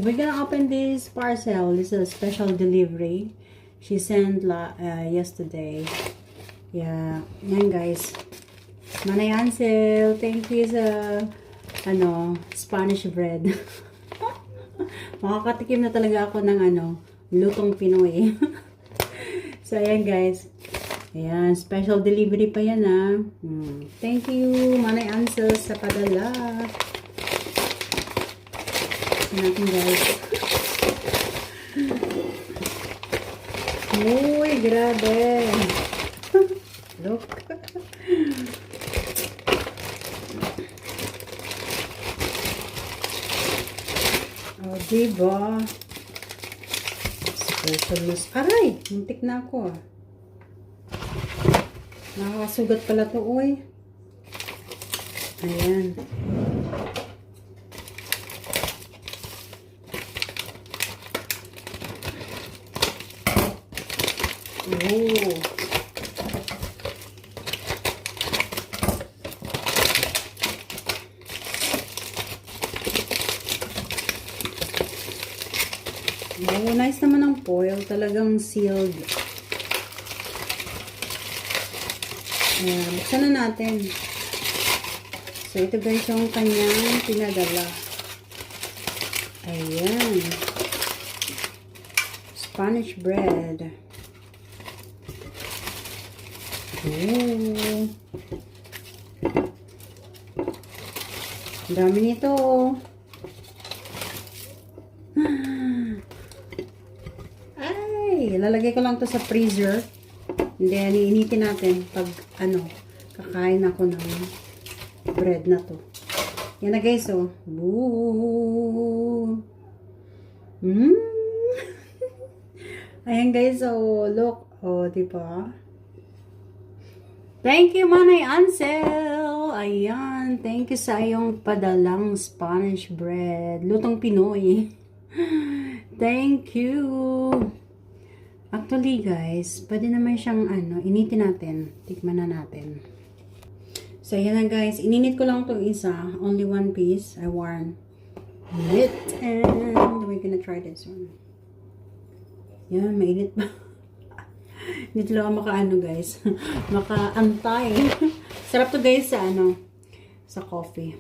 So we're gonna open this parcel. This is a special delivery. She sent yesterday. Yeah, yan guys. Manay Ansel, thank you sa Spanish bread. Makakatikim na talaga ako ng lutong Pinoy. So ayan guys. Ayan, special delivery pa yan Thank you, Manay Ansel, sa padala. Natin guys. Uy, grabe. Look. Oh, diba? Specialist. Aray! Muntik na ako Nakakasugat pala to, uy. Ayan. Oh. Oh, nice naman ang foil. Talagang sealed. Ayan, buksan na natin. So, ito guys yung kanyang pinadala. Ayan. Spanish bread. Oh. Ang dami nito. Ay, lalagay ko lang to sa freezer. And then, iinitin natin pag, kakain ako ng bread na to. Yan na guys, oh. Woo! Ayan guys, oh. Look. Oh, diba? Thank you, Manay Ansel. Ayan. Thank you sa iyong padalang Spanish bread. Lutong Pinoy. Thank you. Actually, guys, pwede naman siyang, initin natin. Tikman na natin. So, yan na, guys. Ininit ko lang itong isa. Only one piece. I warn it. And we're gonna try this one. Yan, mainit pa. Hindi talaga guys. Makaantay. Sarap to, guys, sa coffee.